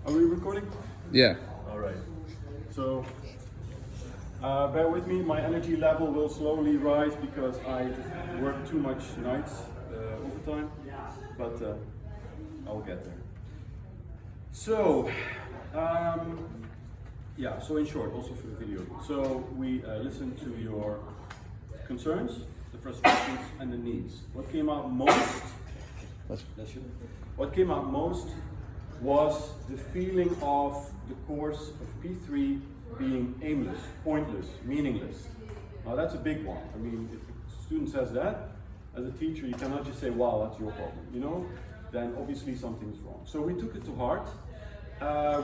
Are we recording? Yeah. All right. So, bear with me. My energy level will slowly rise because I work too much nights overtime, but I'll get there. So, yeah. So in short, also for the video. So we listened to your concerns, the frustrations, and the needs. What came out most? What came out most was the feeling of the course of P3 being aimless, pointless, meaningless. Now that's a big one. I mean, if a student says that, as a teacher, you cannot just say, wow, that's your problem, you know? Then obviously something's wrong. So we took it to heart.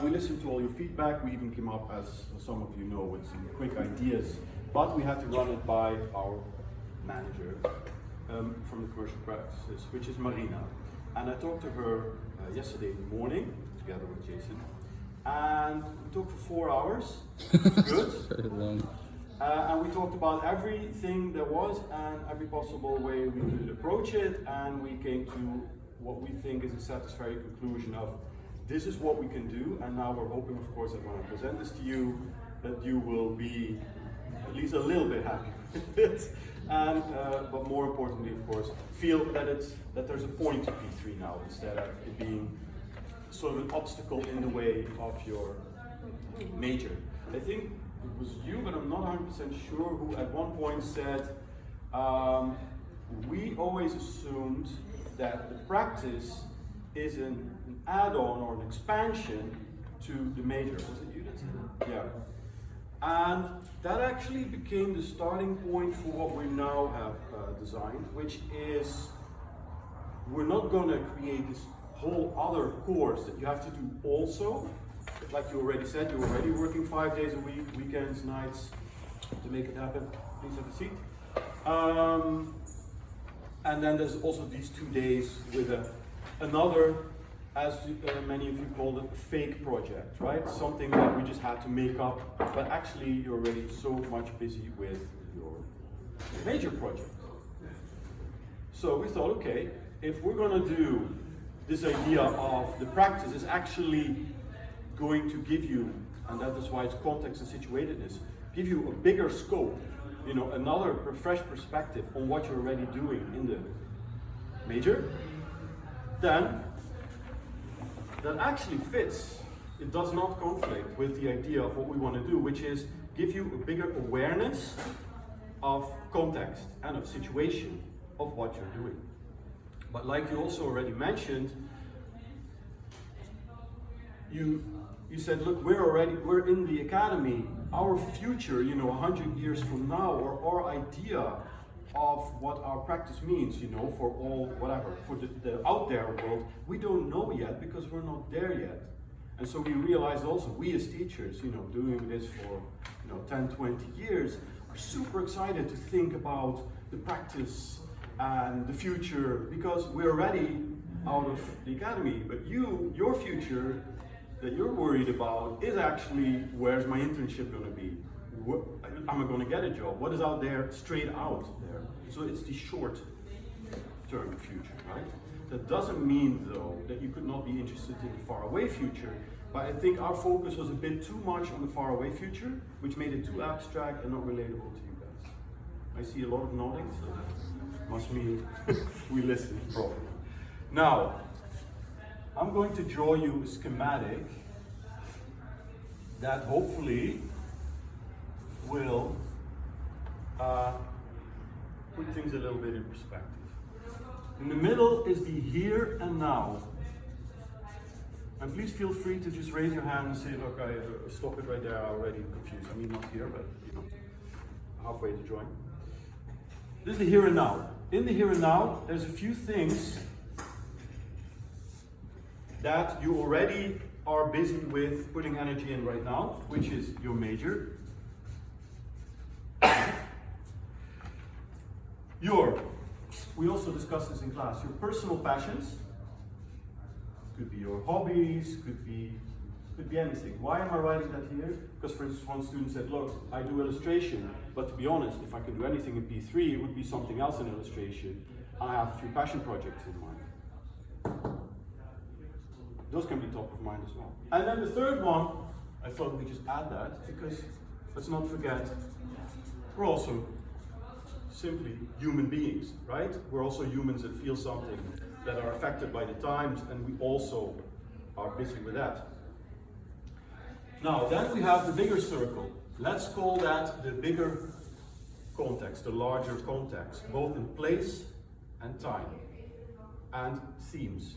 We listened to all your feedback. We even came up, as some of you know, with some quick ideas, but we had to run it by our manager from the commercial practices, which is Marina. And I talked to her yesterday morning, together with Jason, and we talked for 4 hours. Good. Very long. And we talked about everything there was and every possible way we could approach it, and we came to what we think is a satisfactory conclusion of this is what we can do, and now we're hoping, of course, that when I present this to you, that you will be at least a little bit happy with it. And but more importantly, of course, feel that there's a point to P3 now instead of it being sort of an obstacle in the way of your major. I think it was you, but I'm not 100% sure, who at one point said we always assumed that the practice is an add-on or an expansion to the major. Was it you that said that? Yeah. And that actually became the starting point for what we now have designed, which is we're not going to create this whole other course that you have to do also. Like you already said, you're already working 5 days a week, weekends, nights, to make it happen. Please have a seat. And then there's also these 2 days with another, as many of you called it, a fake project, right? Something that we just had to make up, but actually you're already so much busy with your major project. So we thought, okay, if we're gonna do this idea of the practice is actually going to give you, and that is why it's context and situatedness, give you a bigger scope, you know, another fresh perspective on what you're already doing in the major, then that actually fits. It does not conflict with the idea of what we want to do, which is give you a bigger awareness of context and of situation of what you're doing. But like you also already mentioned, you said, look, we're in the academy. Our future, you know, 100 years from now, or our idea of what our practice means, you know, for all, whatever, for the out there world, we don't know yet because we're not there yet. And so we realized also, we as teachers, you know, doing this for, you know, 10, 20 years, are super excited to think about the practice and the future, because we're already out of the academy. But your future that you're worried about is actually, where's my internship going to be? Am I going to get a job? What is out there, straight out there? So it's the short-term future, right? That doesn't mean, though, that you could not be interested in the faraway future. But I think our focus was a bit too much on the faraway future, which made it too abstract and not relatable to you guys. I see a lot of nodding, so must mean we listened properly. Now, I'm going to draw you a schematic that hopefully will put things a little bit in perspective. In the middle is the here and now. And please feel free to just raise your hand and say, look, I stop it right there, I'm already confused. I mean, not here, but you know, halfway to join. This is the here and now. In the here and now, there's a few things that you already are busy with putting energy in right now, which is your major, we also discussed this in class, your personal passions, could be your hobbies, could be anything. Why am I writing that here? Because for instance, one student said, look, I do illustration, but to be honest, if I could do anything in P3, it would be something else in illustration. I have a few passion projects in mind. those can be top of mind as well. And then the third one, I thought we just add that because let's not forget, we're also simply human beings, right? We're also humans that feel something, that are affected by the times, and we also are busy with that. Now, then we have the bigger circle. Let's call that the bigger context, the larger context, both in place and time, and themes.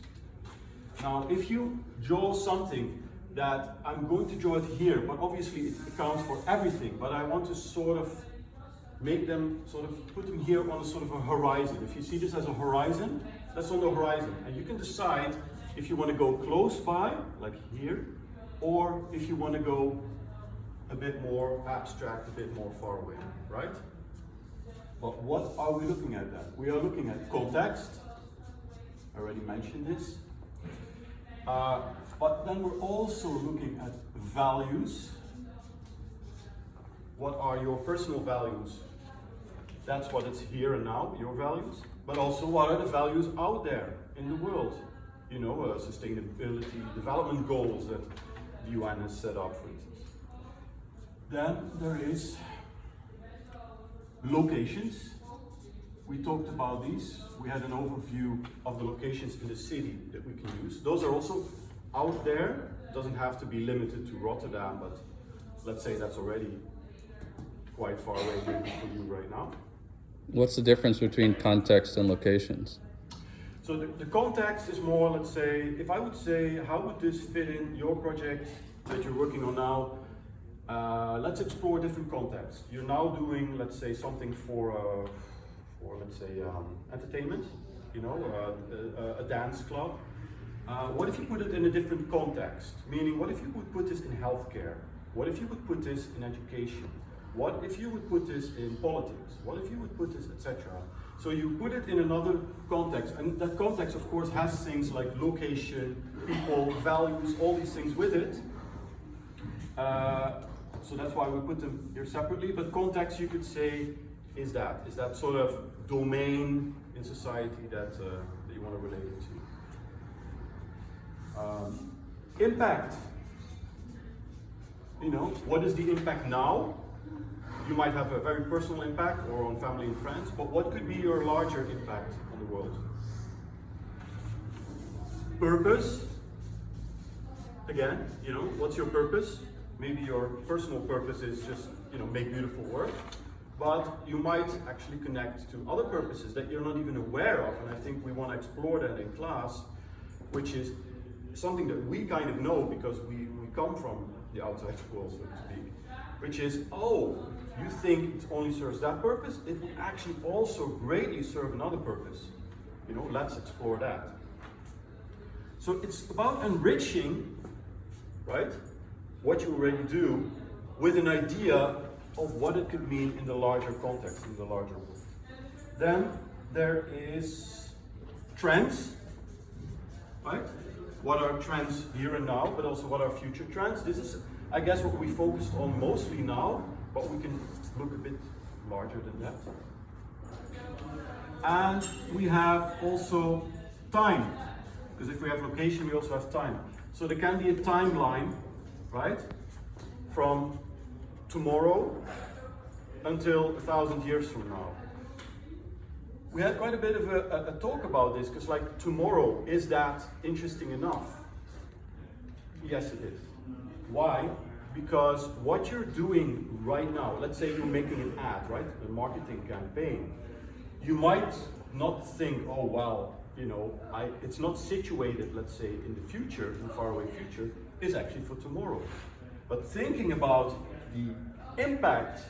Now, if you draw something that I'm going to draw it here, but obviously it accounts for everything, but I want to sort of make them, put them here on a sort of a horizon. If you see this as a horizon, that's on the horizon. And you can decide if you want to go close by, like here, or if you want to go a bit more abstract, a bit more far away, right? But what are we looking at then? We are looking at context. I already mentioned this. But then we're also looking at values. What are your personal values? That's what it's here and now, your values. But also, what are the values out there in the world? You know, sustainability, development goals that the UN has set up, for instance. Then there is locations. We talked about these. We had an overview of the locations in the city that we can use. Those are also out there. It doesn't have to be limited to Rotterdam, but let's say that's already quite far away maybe for you right now. What's the difference between context and locations? So the context is more, let's say, if I would say, how would this fit in your project that you're working on now? Let's explore different contexts. You're now doing, let's say, something for let's say, entertainment, you know, a dance club. What if you put it in a different context? Meaning, what if you would put this in healthcare? What if you would put this in education? What if you would put this in politics? What if you would put this, etc.? So you put it in another context, and that context, of course, has things like location, people, values, all these things with it. So that's why we put them here separately. But context, you could say, is that sort of domain in society that you want to relate it to. Impact. You know, what is the impact now? You might have a very personal impact or on family and friends, but what could be your larger impact on the world? Purpose. Again, you know, what's your purpose? Maybe your personal purpose is just, you know, make beautiful work, but you might actually connect to other purposes that you're not even aware of, and I think we want to explore that in class, which is something that we kind of know because we come from the outside world, so to speak, which is, oh, you think it only serves that purpose? It would actually also greatly serve another purpose. You know, let's explore that. So it's about enriching, right, what you already do with an idea of what it could mean in the larger context, in the larger world. Then there is trends, right? What are trends here and now, but also what are future trends? This is, I guess, what we focused on mostly now, but we can look a bit larger than that. And we have also time, because if we have location, we also have time. So there can be a timeline, right, from tomorrow until 1,000 years from now. We had quite a bit of a talk about this, because like tomorrow, is that interesting enough? Yes, it is. Why? Because what you're doing right now, let's say you're making an ad, right? A marketing campaign. You might not think, oh, well, you know, it's not situated, let's say, in the future, in the faraway future, it's actually for tomorrow. But thinking about the impact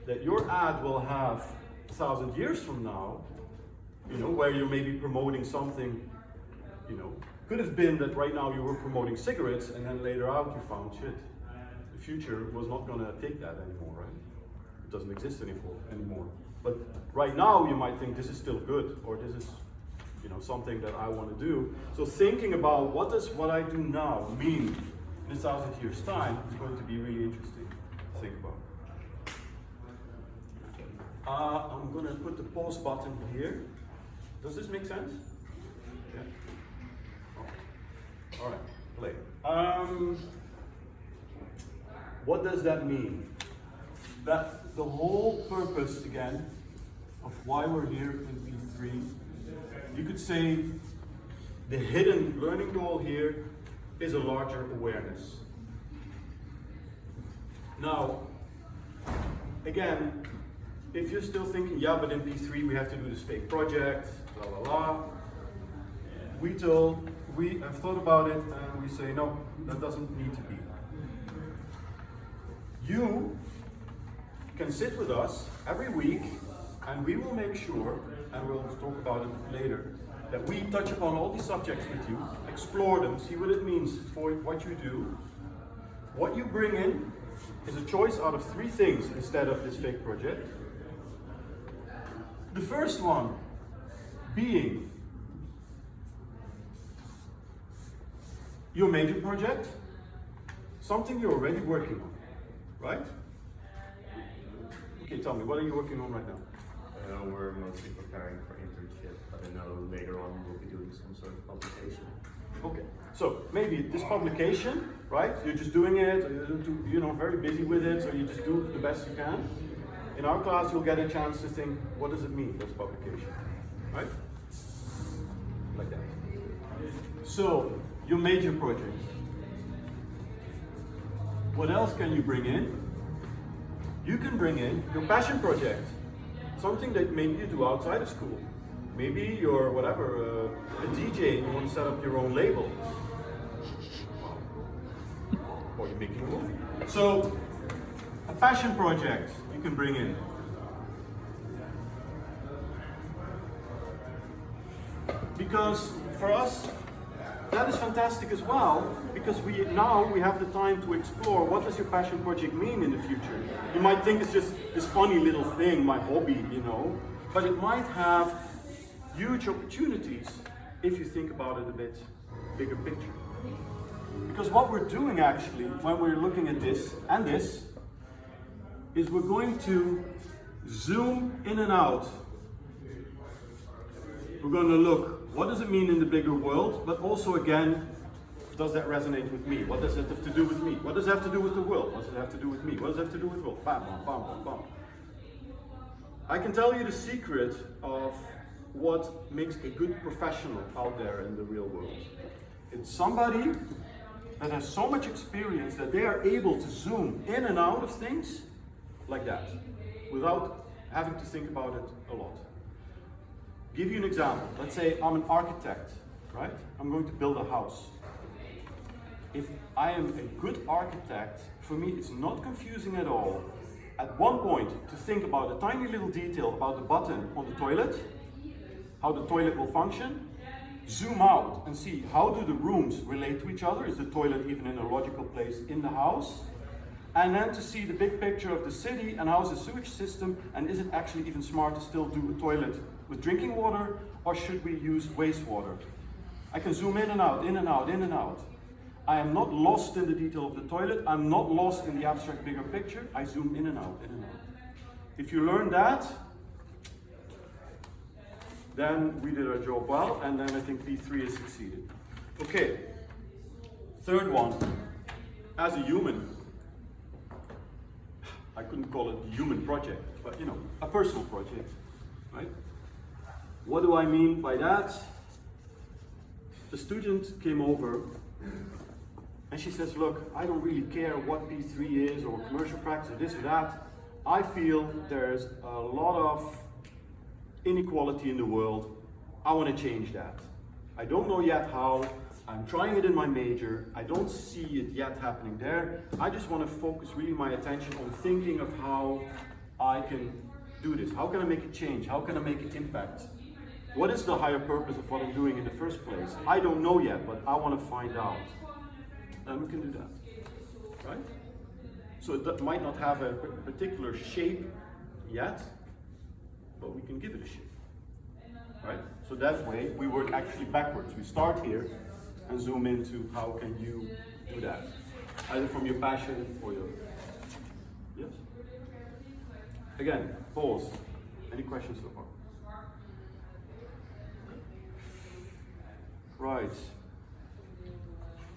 that your ad will have 1,000 years from now, you know, where you're maybe promoting something, you know, could have been that right now you were promoting cigarettes and then later out you found shit. The future was not going to take that anymore, right? It doesn't exist anymore. But right now you might think this is still good, or this is, you know, something that I want to do. So thinking about what does what I do now mean in 1,000 years' time is going to be really interesting to think about. I'm going to put the pause button here. Does this make sense? Yeah. Oh. All right. play. What does that mean? That the whole purpose, again, of why we're here in P3, you could say the hidden learning goal here is a larger awareness. Now, again, if you're still thinking, yeah, but in P3 we have to do this fake project, blah, blah, blah, we have thought about it and we say, no, that doesn't need to be. You can sit with us every week and we will make sure, and we'll talk about it later, that we touch upon all these subjects with you, explore them, see what it means for what you do. What you bring in is a choice out of 3 things instead of this fake project. The first one being your major project, something you're already working on, right? Okay, tell me, what are you working on right now? We're mostly preparing for internship, but I know later on we'll be doing some sort of publication. Okay, so maybe this publication, right? You're just doing it, you know, very busy with it, so you just do the best you can. In our class, you'll get a chance to think, what does it mean, this publication, right? Like that. So, your major project. What else can you bring in? You can bring in your passion project. Something that maybe you do outside of school. Maybe you're whatever, a DJ and you want to set up your own label. Or you're making a movie. So, a passion project you can bring in. Because for us, that is fantastic as well, because we have the time to explore what does your passion project mean in the future. You might think it's just this funny little thing, my hobby, you know, but it might have huge opportunities if you think about it a bit bigger picture. Because what we're doing actually, when we're looking at this and this, is we're going to zoom in and out. We're going to look, what does it mean in the bigger world, but also again, does that resonate with me? What does it have to do with me? What does it have to do with the world? What does it have to do with me? What does it have to do with the world? Bam, bam, bam, bam, bam. I can tell you the secret of what makes a good professional out there in the real world. It's somebody that has so much experience that they are able to zoom in and out of things like that, without having to think about it a lot. Give you an example. Let's say I'm an architect, right? I'm going to build a house. If I am a good architect, for me it's not confusing at all at one point to think about a tiny little detail about the button on the toilet, how the toilet will function, zoom out and see how do the rooms relate to each other, is the toilet even in a logical place in the house, and then to see the big picture of the city and how's the sewage system, and is it actually even smart to still do a toilet with drinking water, or should we use wastewater? I can zoom in and out, in and out, in and out. I am not lost in the detail of the toilet, I'm not lost in the abstract bigger picture, I zoom in and out, in and out. If you learn that, then we did our job well, and then I think P3 has succeeded. Okay, third one, as a human, I couldn't call it a human project, but you know, a personal project, right? What do I mean by that? The student came over and she says, look, I don't really care what P3 is or commercial practice or this or that. I feel there's a lot of inequality in the world. I want to change that. I don't know yet how. I'm trying it in my major. I don't see it yet happening there. I just want to focus really my attention on thinking of how I can do this. How can I make it change? How can I make it impact? What is the higher purpose of what I'm doing in the first place? I don't know yet, but I want to find out. And we can do that, right? So it might not have a particular shape yet, but we can give it a shape, right? So that way we work actually backwards. We start here and zoom into how can you do that, either from your passion or your, yes? Again, pause. Any questions so far? Right.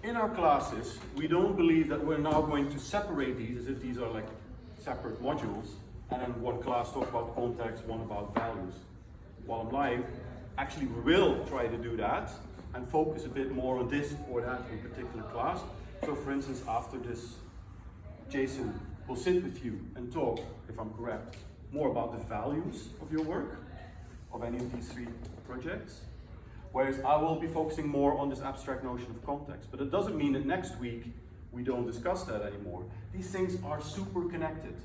in our classes, we don't believe that we're now going to separate these as if these are like separate modules, and then one class talk about context, one about values. While I'm lying, actually we will try to do that and focus a bit more on this or that in particular class. So for instance, after this, Jason will sit with you and talk, if I'm correct, more about the values of your work, of any of these 3 projects. Whereas I will be focusing more on this abstract notion of context. But it doesn't mean that next week we don't discuss that anymore. These things are super connected.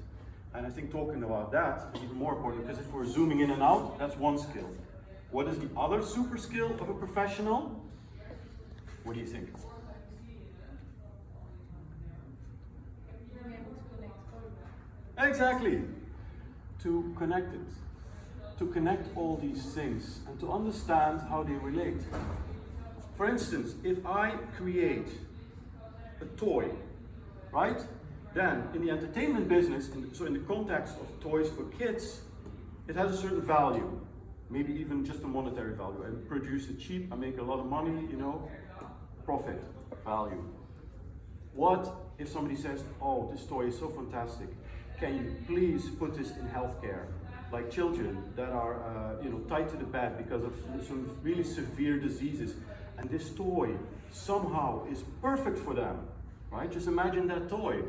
And I think talking about that is even more important, because if we're zooming in and out, that's one skill. What is the other super skill of a professional? What do you think? Exactly. To connect it. To connect all these things and to understand how they relate. For instance, if I create a toy, right? Then in the entertainment business, so in the context of toys for kids, it has a certain value. Maybe even just a monetary value. I produce it cheap, I make a lot of money, you know, profit, value. What if somebody says, oh, this toy is so fantastic, can you please put this in healthcare? Like children that are tied to the bed because of some really severe diseases, and this toy somehow is perfect for them, right? Just imagine that toy.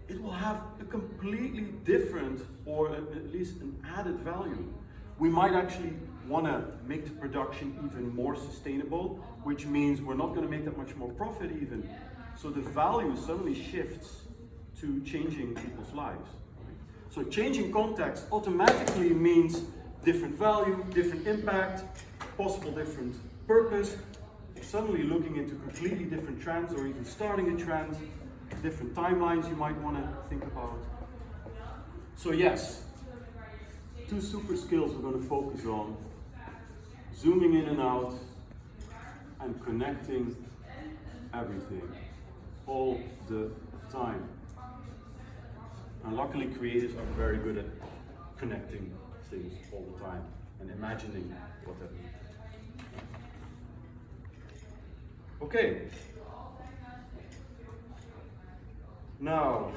It will have a completely different, or at least an added value. We might actually want to make the production even more sustainable, which means we're not going to make that much more profit even. So the value suddenly shifts to changing people's lives. So changing context automatically means different value, different impact, possible different purpose, suddenly looking into completely different trends or even starting a trend, different timelines you might want to think about. So yes, 2 super skills we're going to focus on: zooming in and out and connecting everything all the time. And luckily creatives are very good at connecting things all the time and imagining what that means. Okay. Now,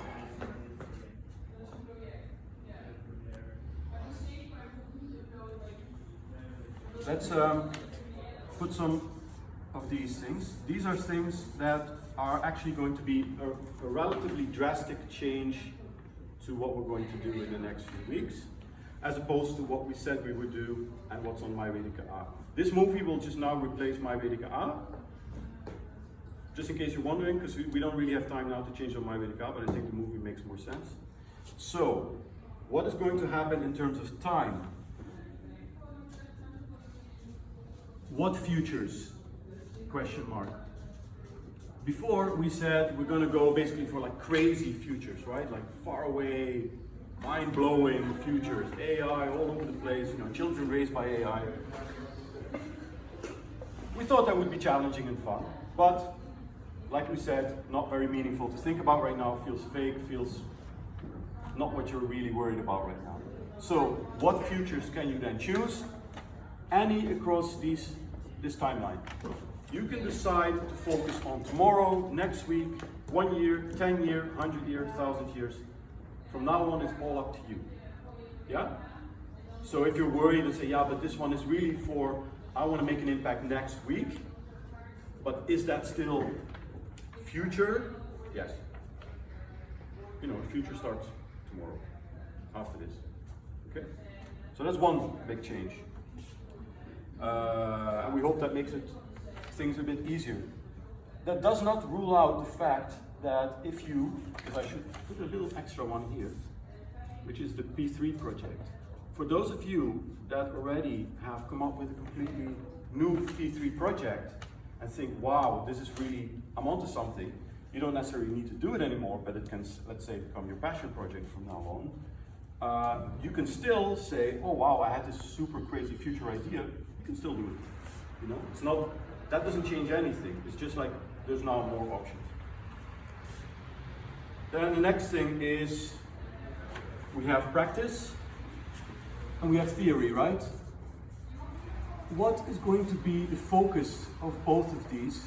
let's put some of these things. These are things that are actually going to be a relatively drastic change to what we're going to do in the next few weeks, as opposed to what we said we would do and what's on MyVedica A. This movie will just now replace MyVedica A. Just in case you're wondering, because we don't really have time now to change on MyVedica A, but I think the movie makes more sense. So, what is going to happen in terms of time? What futures? Question mark. Before we said we're going to go basically for like crazy futures, right? Like far away, mind-blowing futures, AI all over the place, children raised by AI. We thought that would be challenging and fun, but like we said, not very meaningful to think about right now, feels fake, feels not what you're really worried about right now. So what futures can you then choose? Any across this timeline. You can decide to focus on tomorrow, next week, 1 year, 10 year, 100 years, 1,000 years. From now on, it's all up to you. Yeah? So if you're worried and say, yeah, but this one is really for, I want to make an impact next week, but is that still future? Yes. The future starts tomorrow, after this. Okay? So that's one big change. And we hope that makes things a bit easier. That does not rule out the fact that if I should put a little extra one here, which is the P3 project. For those of you that already have come up with a completely new P3 project and think, wow, this is really, I'm onto something, you don't necessarily need to do it anymore, but it can, let's say, become your passion project from now on. You can still say, oh wow, I had this super crazy future idea. You can still do it. It's not, that doesn't change anything. It's just like there's now more options. Then the next thing is we have practice and we have theory, right? What is going to be the focus of both of these?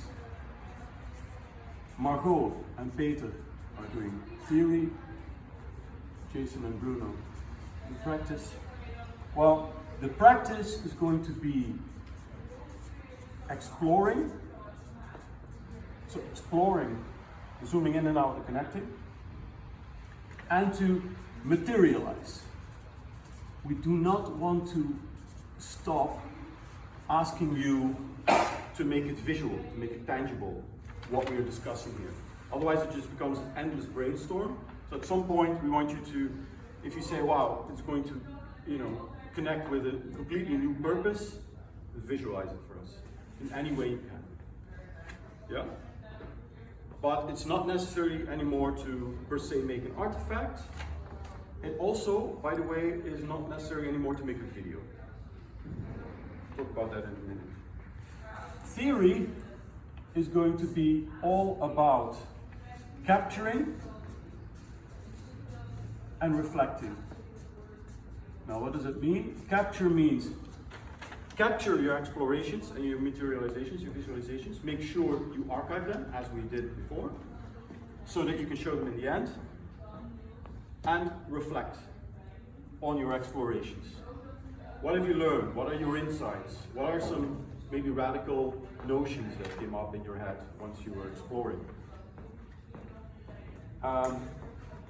Margot and Peter are doing theory, Jason and Bruno in practice. Well, the practice is going to be exploring, so exploring, zooming in and out and connecting, and to materialize. We do not want to stop asking you to make it visual, to make it tangible, what we are discussing here. Otherwise it just becomes an endless brainstorm. So at some point we want you to, if you say, wow, it's going to, connect with a completely new purpose, visualize it for us in any way you can. Yeah? But it's not necessary anymore to per se make an artifact. It also, by the way, is not necessary anymore to make a video. Talk about that in a minute. Theory is going to be all about capturing and reflecting. Now, what does it mean? Capture means capture your explorations and your materializations, your visualizations. Make sure you archive them, as we did before, so that you can show them in the end. And reflect on your explorations. What have you learned? What are your insights? What are some maybe radical notions that came up in your head once you were exploring?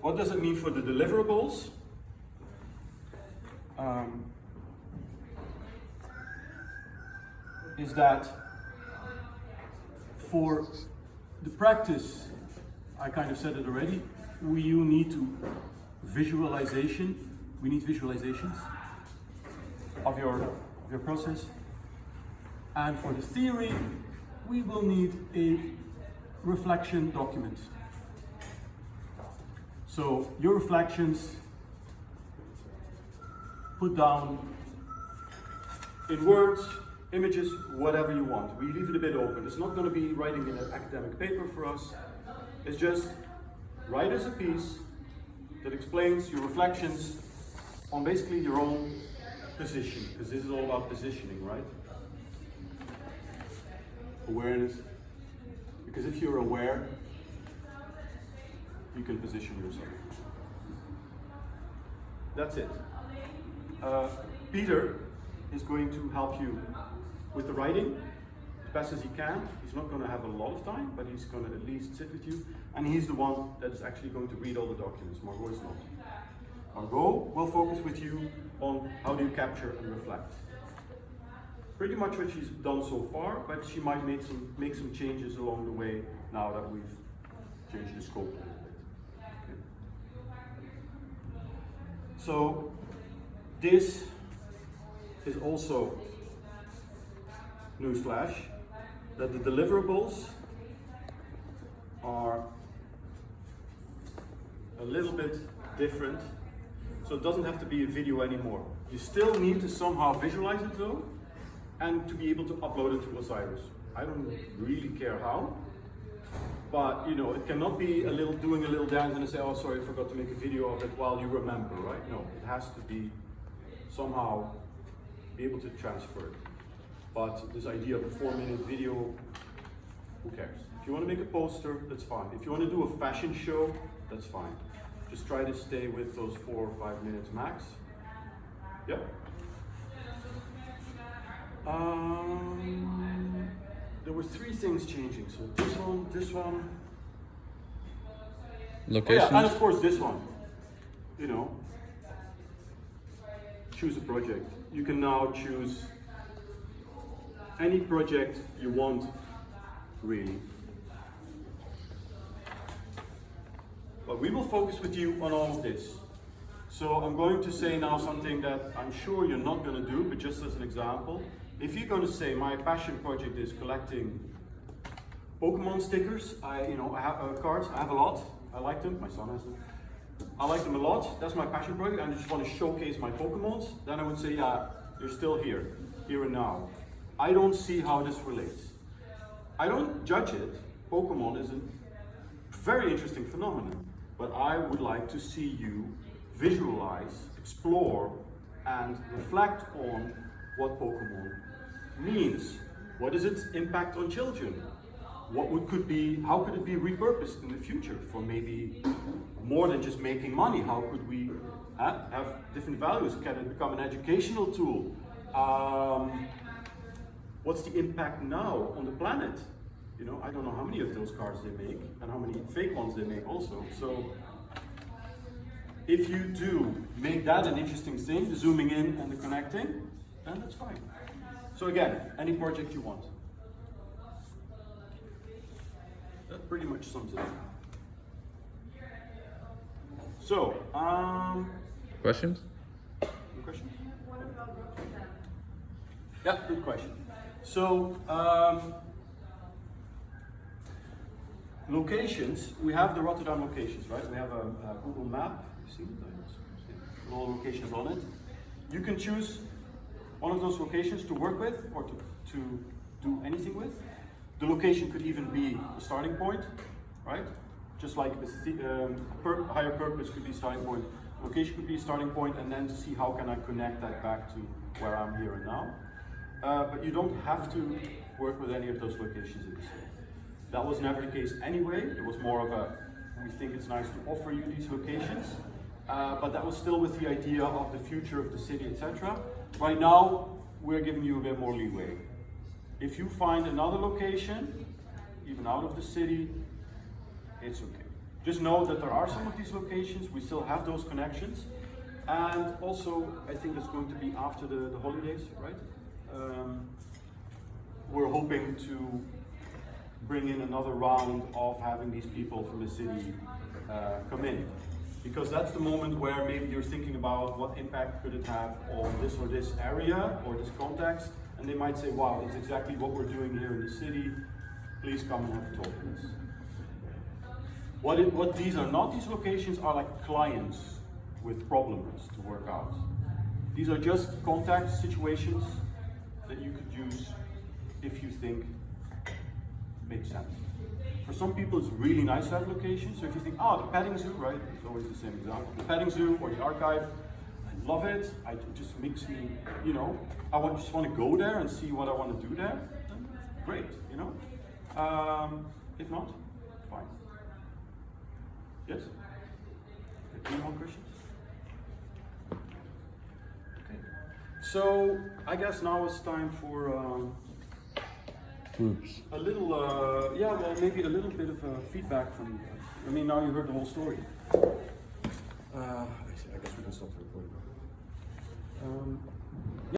What does it mean for the deliverables? Is that for the practice, I kind of said it already, you need to we need visualizations of your process. And for the theory, we will need a reflection document. So your reflections put down in words, images, whatever you want. We leave it a bit open. It's not going to be writing in an academic paper for us. It's just write as a piece that explains your reflections on basically your own position, because this is all about positioning, right? Awareness. Because if you're aware, you can position yourself. That's it. Peter is going to help you with the writing as best as he can. He's not going to have a lot of time, but he's going to at least sit with you. And he's the one that is actually going to read all the documents. Margot is not. Margot will focus with you on how do you capture and reflect. Pretty much what she's done so far, but she might make some changes along the way now that we've changed the scope a little bit. Okay. So this is also newsflash that the deliverables are a little bit different. So it doesn't have to be a video anymore. You still need to somehow visualize it though, and to be able to upload it to Osiris. I don't really care how, but it cannot be doing a little dance and say, oh sorry, I forgot to make a video of it while you remember, right? No, it has to be somehow be able to transfer it. But this idea of a 4-minute video, who cares? If you want to make a poster, that's fine. If you want to do a fashion show, that's fine. Just try to stay with those 4 or 5 minutes max. Yep. There were 3 things changing. So this one. Location. Oh yeah, and of course this one. Choose a project. You can now choose any project you want, really. But we will focus with you on all of this. So I'm going to say now something that I'm sure you're not going to do, but just as an example. If you're going to say my passion project is collecting Pokemon stickers, I have cards, I have a lot. I like them, my son has them. I like them a lot, that's my passion project, and I just want to showcase my Pokemons. Then I would say, yeah, you're still here and now. I don't see how this relates. I don't judge it. Pokemon is a very interesting phenomenon, but I would like to see you visualize, explore, and reflect on what Pokemon means. What is its impact on children? how could it be repurposed in the future for maybe more than just making money? How could we have different values? Can it become an educational tool? What's the impact now on the planet? You know, I don't know how many of those cars they make and how many fake ones they make also. So if you do make that an interesting thing, the zooming in and the connecting, then that's fine. So again, any project you want. That pretty much sums it up. So, Questions? any questions? Yeah, good question. So, locations, we have the Rotterdam locations, right? We have a Google map, you've seen it, all locations on it. You can choose one of those locations to work with or to do anything with. The location could even be a starting point, right? Just like a higher purpose could be a starting point. Location could be a starting point, and then to see how can I connect that back to where I'm here and now. But you don't have to work with any of those locations in the city. That was never the case anyway. It was more of a, we think it's nice to offer you these locations, but that was still with the idea of the future of the city, etc. Right now, we're giving you a bit more leeway. If you find another location, even out of the city, it's okay. Just know that there are some of these locations, we still have those connections. And also, I think it's going to be after the holidays, right? We're hoping to bring in another round of having these people from the city come in. Because that's the moment where maybe you're thinking about what impact could it have on this or this area or this context, and they might say, wow, it's exactly what we're doing here in the city, please come and have a talk with us. What these are not, these locations are like clients with problems to work out. These are just contact situations that you could use if you think it makes sense. For some people, it's really nice to have locations. So if you think, the petting zoo, right? It's always the same example. The petting zoo or the archive, I love it. It just makes me, you know, just want to go there and see what I want to do there. Then great, you know. If not, fine. Yes? Any more questions? Okay. So I guess now it's time for. Groups. A little, maybe a little bit of feedback from you guys. I mean, now you heard the whole story. I guess we can stop the recording.